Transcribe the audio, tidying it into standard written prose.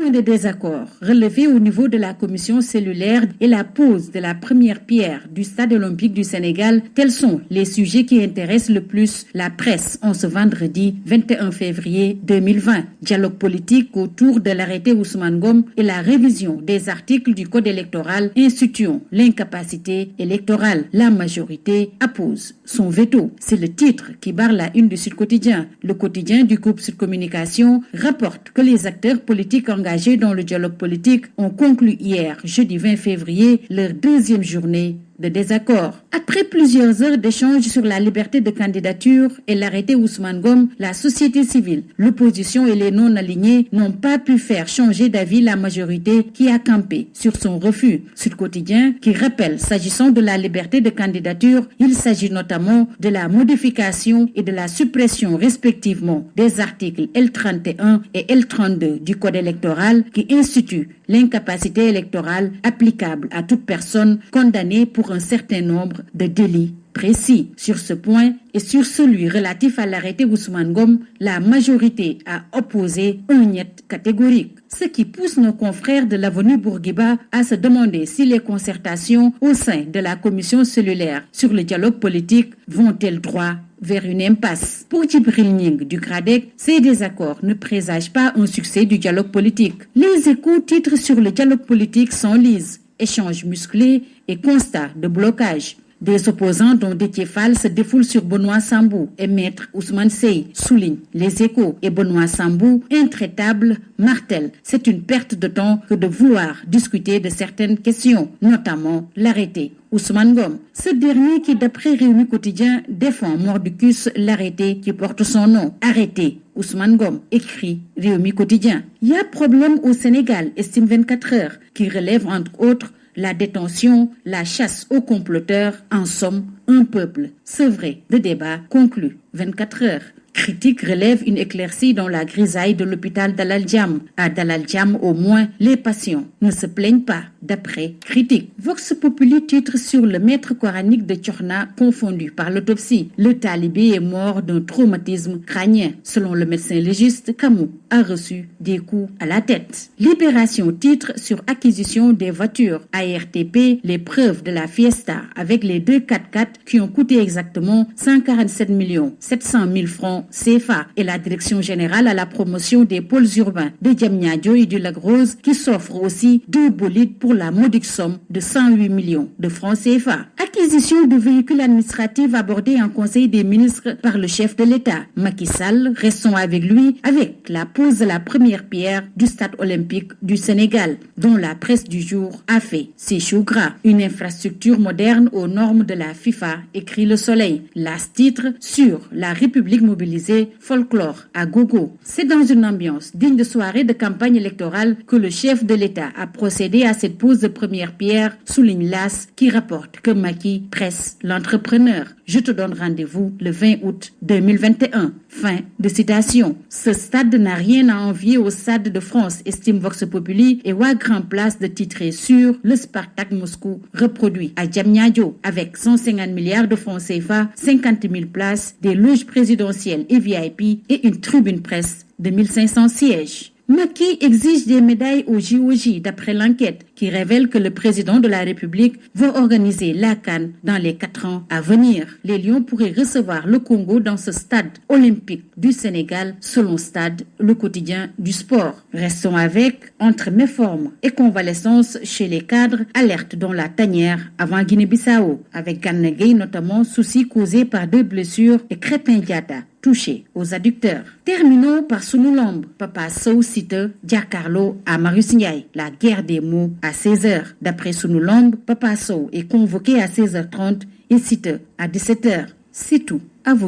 Fin des désaccords relevés au niveau de la commission cellulaire et la pose de la première pierre du stade olympique du Sénégal, tels sont les sujets qui intéressent le plus la presse en ce vendredi 21 février 2020. Dialogue politique autour de l'arrêté Ousmane Ngom et la révision des articles du code électoral instituant l'incapacité électorale. La majorité appose son veto. C'est le titre qui barre la une du Sud Quotidien. Le quotidien du groupe Sud Communication rapporte que les acteurs politiques engagés dans le dialogue politique ont conclu hier, jeudi 20 février, leur deuxième journée de désaccord. Après plusieurs heures d'échanges sur la liberté de candidature et l'arrêté Ousmane Ngom, la société civile, l'opposition et les non-alignés n'ont pas pu faire changer d'avis la majorité qui a campé sur son refus. Sud Quotidien qui rappelle, s'agissant de la liberté de candidature, il s'agit notamment de la modification et de la suppression respectivement des articles L31 et L32 du Code électoral qui instituent l'incapacité électorale applicable à toute personne condamnée pour un certain nombre de délits précis. Sur ce point et sur celui relatif à l'arrêté Ousmane Ngom, la majorité a opposé un niet catégorique. Ce qui pousse nos confrères de l'avenue Bourguiba à se demander si les concertations au sein de la commission cellulaire sur le dialogue politique vont-elles droit vers une impasse. Pour Djibril Ning du GRADEC, ces désaccords ne présagent pas un succès du dialogue politique. Les Échos titrent sur le dialogue politique s'enlisent, échanges musclés et constats de blocage. Des opposants dont Déthié Fall se défoulent sur Benoît Sambou et Maître Ousmane Seye, soulignent les Échos. Et Benoît Sambou, intraitable, martèle. C'est une perte de temps que de vouloir discuter de certaines questions, notamment l'arrêté Ousmane Ngom. Ce dernier qui, d'après Réumi Quotidien, défend mordicus l'arrêté qui porte son nom. Arrêté Ousmane Ngom, écrit Réumi Quotidien. Il y a problème au Sénégal, estime 24 heures, qui relève entre autres la détention, la chasse aux comploteurs, en somme, un peuple sevré de débat conclu. 24 heures. Critique relève une éclaircie dans la grisaille de l'hôpital Dalal Jamm. À Dalal Jamm, au moins, les patients ne se plaignent pas, d'après Critique. Vox Populi titre sur le maître coranique de Tchorna confondu par l'autopsie. Le talibé est mort d'un traumatisme crânien. Selon le médecin légiste, Kamou a reçu des coups à la tête. Libération titre sur acquisition des voitures. ARTP, les preuves de la fiesta avec les deux 4x4 qui ont coûté exactement 147 700 000 francs CFA et la Direction générale à la promotion des pôles urbains de Diamniadio et du Lac-Rose qui s'offre aussi 2 bolides pour la modique somme de 108 millions de francs CFA. Acquisition de véhicules administratifs abordés en Conseil des ministres par le chef de l'État. Macky Sall, restons avec lui avec la pose de la première pierre du stade olympique du Sénégal, dont la presse du jour a fait ses choux gras. Une infrastructure moderne aux normes de la FIFA, écrit Le Soleil. Las titre sur la République mobilisée folklore à gogo. C'est dans une ambiance digne de soirée de campagne électorale que le chef de l'État a procédé à cette pose de première pierre, souligne Las qui rapporte que Macky presse l'entrepreneur. Je te donne rendez-vous le 20 août 2021. Fin de citation. Ce stade n'a rien à envier au stade de France, estime Vox Populi, et voit grand place de titrer sur le Spartak Moscou reproduit à Diamniadio avec 150 milliards de francs CFA, 50 000 places, des loges présidentielles et VIP et une tribune presse de 1500 sièges. Macky exige des médailles au JOJ d'après l'enquête qui révèle que le président de la République va organiser la CAN dans les 4 ans à venir. Les Lions pourraient recevoir le Congo dans ce stade olympique du Sénégal selon Stade, le quotidien du sport. Restons avec entre méforme et convalescence chez les cadres, alerte dans la tanière avant Guinée-Bissau avec Gana Gueye notamment soucis causés par 2 blessures et Krépin Diatta touché aux adducteurs. Terminons par Sunu Lamb. Papa Sow cite Giancarlo à Marius Ndiaye. La guerre des mots à 16h. D'après Sunu Lamb, Papa Sow est convoqué à 16h30 et cite à 17h. C'est tout. À vous.